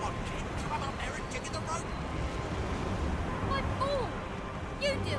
on, kid. Climb up there and dig in the rope. My ball! You do it!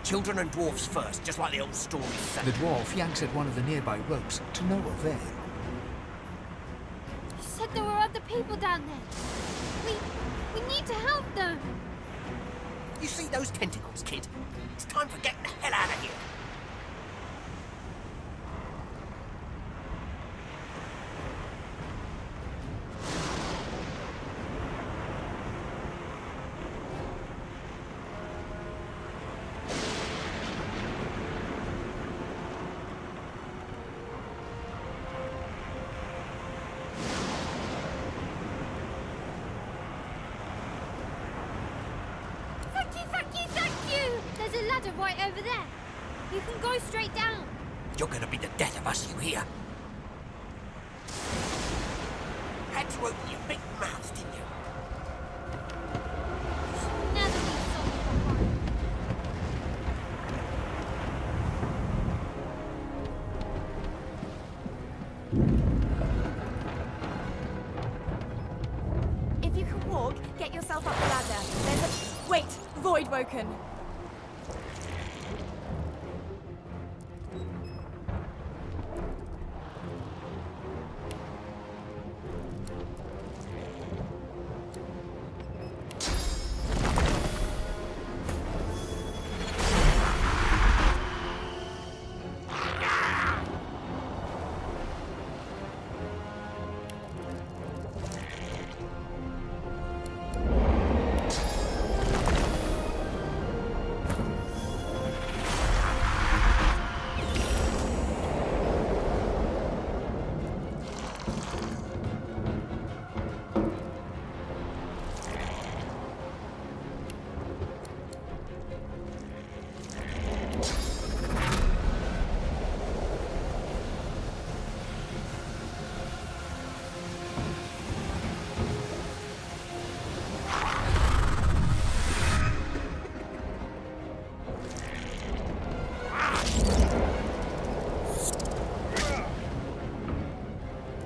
Children and dwarfs first, just like the old story said. The dwarf yanks at one of the nearby ropes, to no avail. You said there were other people down there. We need to help them. You see those tentacles, kid? It's time for getting the hell out of here. Right over there. You can go straight down. You're gonna be the death of us, you hear? Had to open your big mouth, didn't you? Never be sorry. If you can walk, get yourself up the ladder. There's a... Wait! Void woken.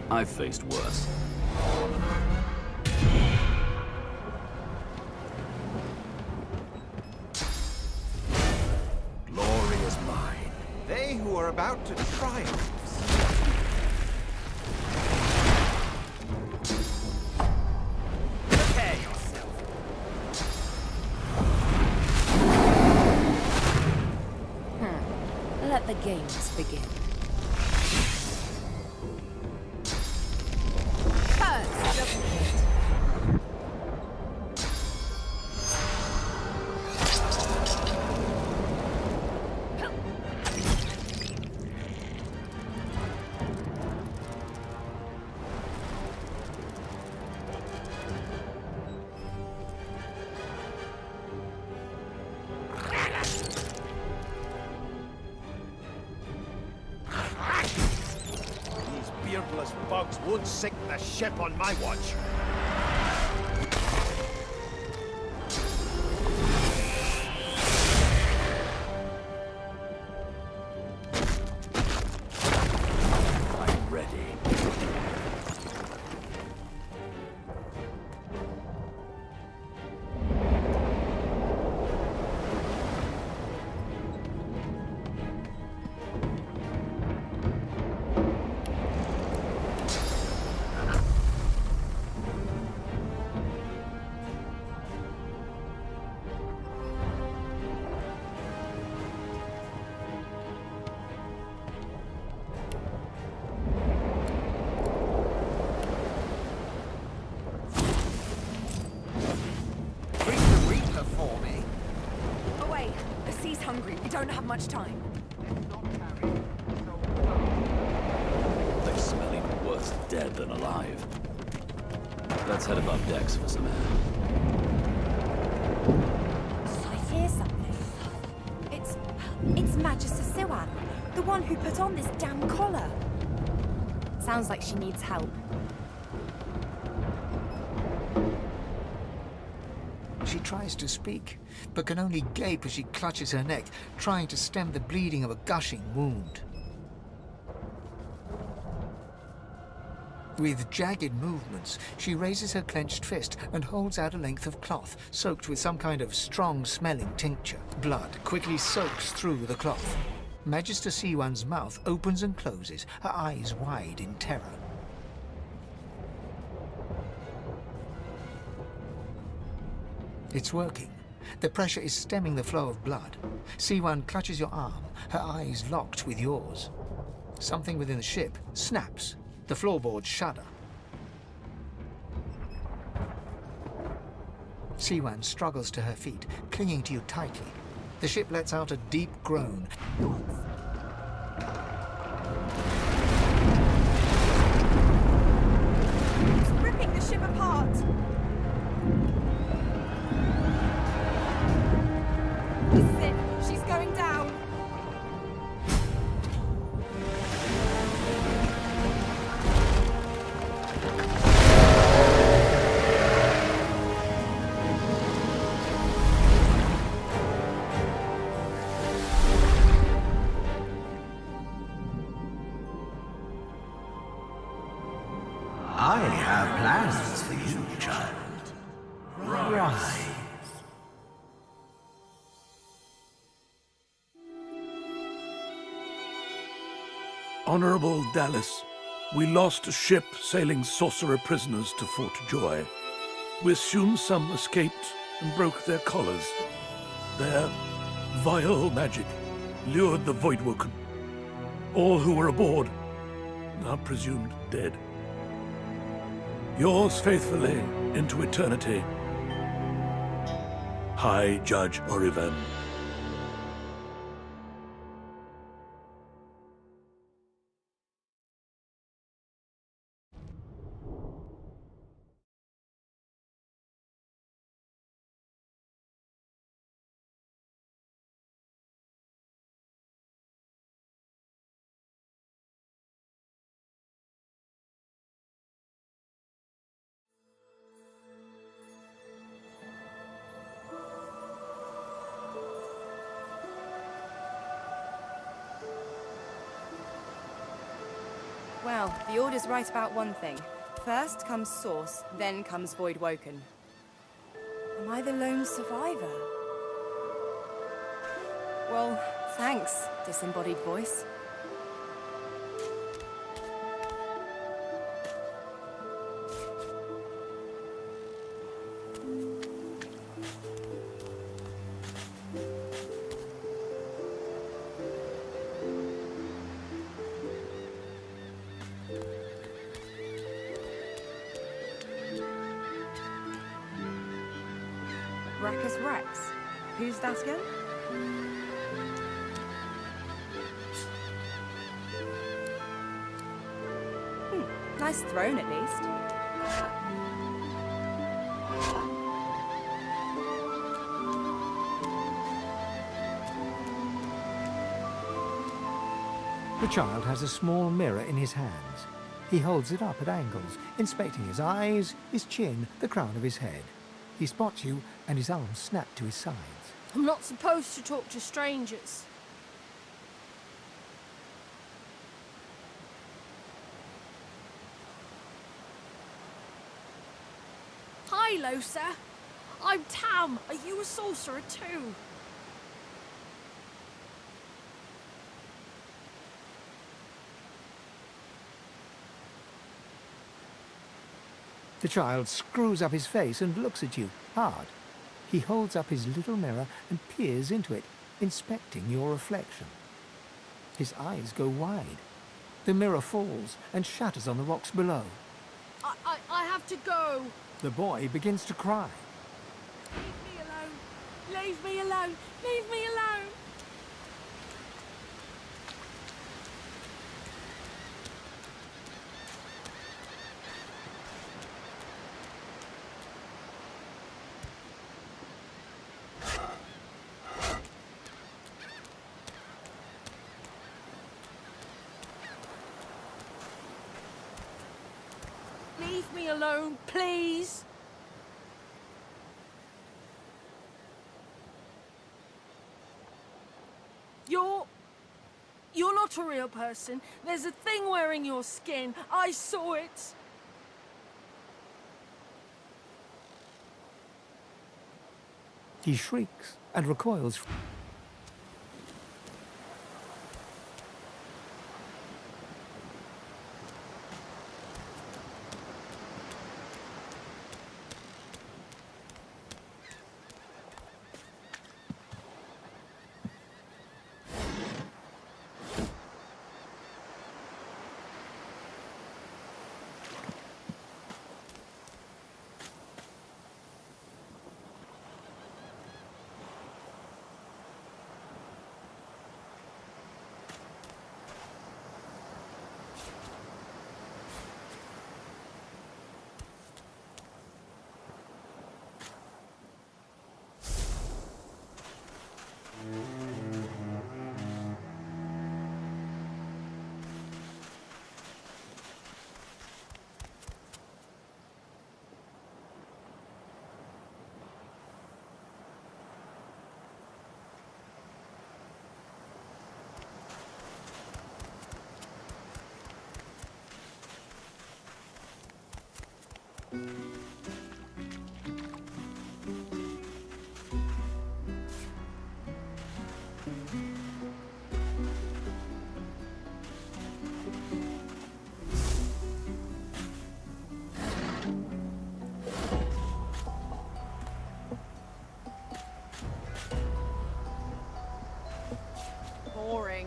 I've faced worse. Glory is mine. They who are about to triumph. games begin. Hurts, doesn't it? Beardless bugs won't sink the ship on my watch. I'm ready. Bring the Reaper for me. Away! The sea's hungry. We don't have much time. They smell even worse dead than alive. Let's head above decks for some air. I hear something. It's Magister Siwan, the one who put on this damn collar. Sounds like she needs help. She tries to speak, but can only gape as she clutches her neck, trying to stem the bleeding of a gushing wound. With jagged movements, she raises her clenched fist and holds out a length of cloth, soaked with some kind of strong-smelling tincture. Blood quickly soaks through the cloth. Magister Siwan's mouth opens and closes, her eyes wide in terror. It's working. The pressure is stemming the flow of blood. Siwan clutches your arm, her eyes locked with yours. Something within the ship snaps. The floorboards shudder. Siwan struggles to her feet, clinging to you tightly. The ship lets out a deep groan. It's ripping the ship apart. This is it. She's going down. I have plans for you, child. Rise. Honorable Dallas, we lost a ship sailing sorcerer prisoners to Fort Joy. We assume some escaped and broke their collars. Their vile magic lured the Voidwoken. All who were aboard are presumed dead. Yours faithfully into eternity, High Judge Oriven. Well, the Order's right about one thing. First comes Source, then comes Voidwoken. Am I the lone survivor? Well, thanks, disembodied voice. Brachus Rex. Who's that again? Nice throne, at least. The child has a small mirror in his hands. He holds it up at angles, inspecting his eyes, his chin, the crown of his head. He spots you, and his arms snap to his sides. I'm not supposed to talk to strangers. Hi, Losa. I'm Tam. Are you a sorcerer too? The child screws up his face and looks at you, hard. He holds up his little mirror and peers into it, inspecting your reflection. His eyes go wide. The mirror falls and shatters on the rocks below. I have to go. The boy begins to cry. Leave me alone. Leave me alone. Leave me alone. Leave me alone, please. You're not a real person. There's a thing wearing your skin. I saw it. He shrieks and recoils. Boring.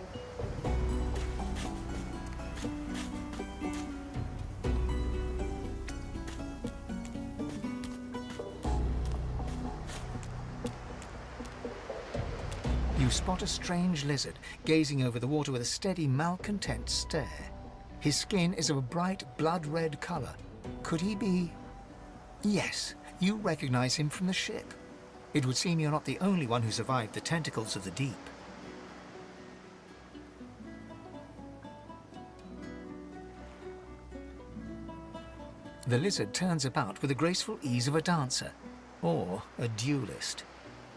You spot a strange lizard, gazing over the water with a steady, malcontent stare. His skin is of a bright, blood-red color. Could he be... Yes, you recognize him from the ship. It would seem you're not the only one who survived the tentacles of the deep. The lizard turns about with the graceful ease of a dancer, or a duelist.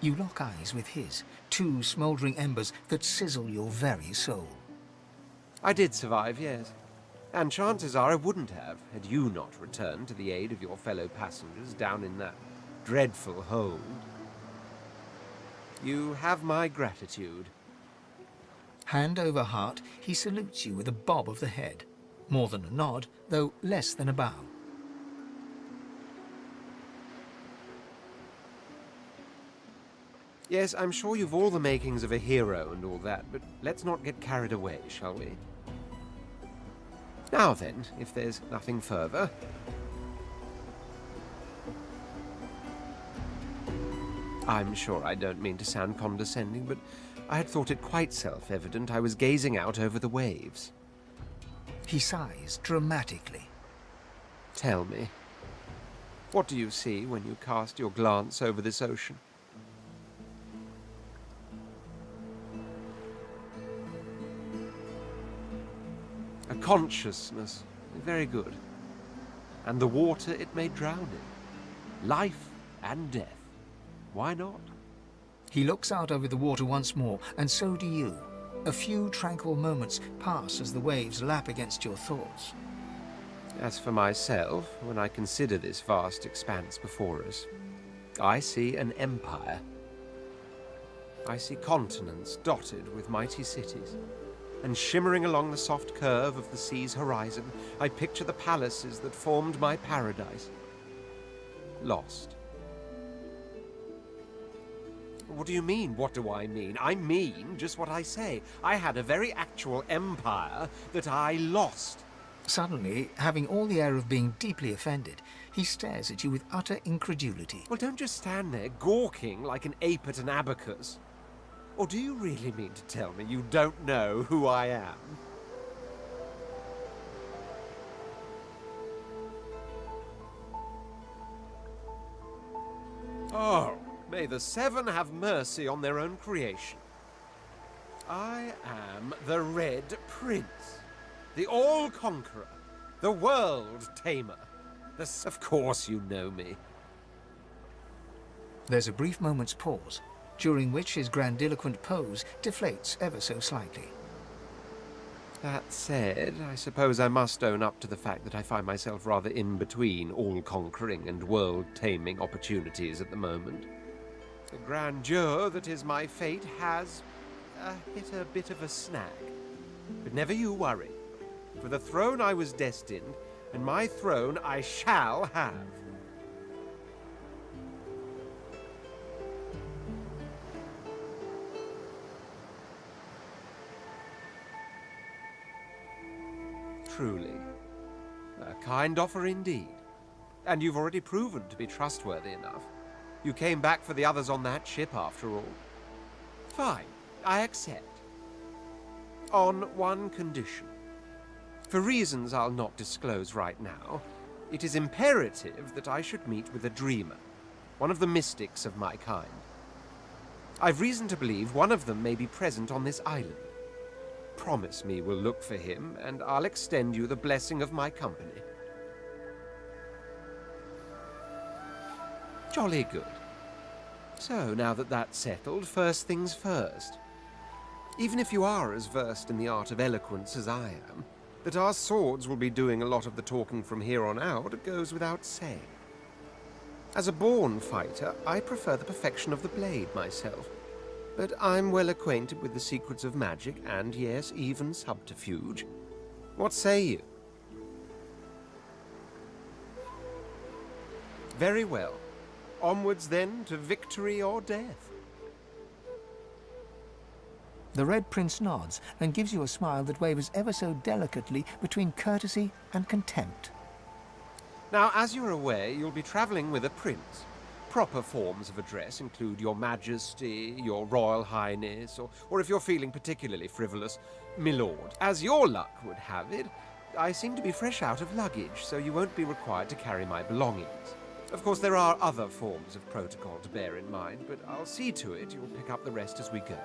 You lock eyes with his, two smouldering embers that sizzle your very soul. I did survive, yes. And chances are I wouldn't have, had you not returned to the aid of your fellow passengers down in that dreadful hold. You have my gratitude. Hand over heart, he salutes you with a bob of the head. More than a nod, though less than a bow. Yes, I'm sure you've all the makings of a hero and all that, but let's not get carried away, shall we? Now then, if there's nothing further... I'm sure I don't mean to sound condescending, but I had thought it quite self-evident I was gazing out over the waves. He sighs dramatically. Tell me, what do you see when you cast your glance over this ocean? A consciousness. Very good. And the water it may drown in. Life and death. Why not? He looks out over the water once more, and so do you. A few tranquil moments pass as the waves lap against your thoughts. As for myself, when I consider this vast expanse before us, I see an empire. I see continents dotted with mighty cities, and shimmering along the soft curve of the sea's horizon, I picture the palaces that formed my paradise. Lost. What do you mean, what do I mean? I mean just what I say. I had a very actual empire that I lost. Suddenly, having all the air of being deeply offended, he stares at you with utter incredulity. Well, don't just stand there gawking like an ape at an abacus. Or do you really mean to tell me you don't know who I am? Oh, may the seven have mercy on their own creation. I am the Red Prince, the All-Conqueror, the World-Tamer. Of course you know me. There's a brief moment's pause, during which his grandiloquent pose deflates ever so slightly. That said, I suppose I must own up to the fact that I find myself rather in between all-conquering and world-taming opportunities at the moment. The grandeur that is my fate has hit a bit of a snag. But never you worry. For the throne I was destined, and my throne I shall have. Truly. A kind offer indeed. And you've already proven to be trustworthy enough. You came back for the others on that ship, after all. Fine, I accept. On one condition. For reasons I'll not disclose right now, it is imperative that I should meet with a dreamer, one of the mystics of my kind. I've reason to believe one of them may be present on this island. Promise me we'll look for him, and I'll extend you the blessing of my company. Jolly good. So, now that that's settled, first things first. Even if you are as versed in the art of eloquence as I am, that our swords will be doing a lot of the talking from here on out goes without saying. As a born fighter, I prefer the perfection of the blade myself. But I'm well acquainted with the secrets of magic and, yes, even subterfuge. What say you? Very well. Onwards, then, to victory or death. The Red Prince nods and gives you a smile that wavers ever so delicately between courtesy and contempt. Now, as you're aware, you'll be traveling with a prince. Proper forms of address include Your Majesty, Your Royal Highness, or if you're feeling particularly frivolous, Milord. As your luck would have it, I seem to be fresh out of luggage, so you won't be required to carry my belongings. Of course, there are other forms of protocol to bear in mind, but I'll see to it you'll pick up the rest as we go.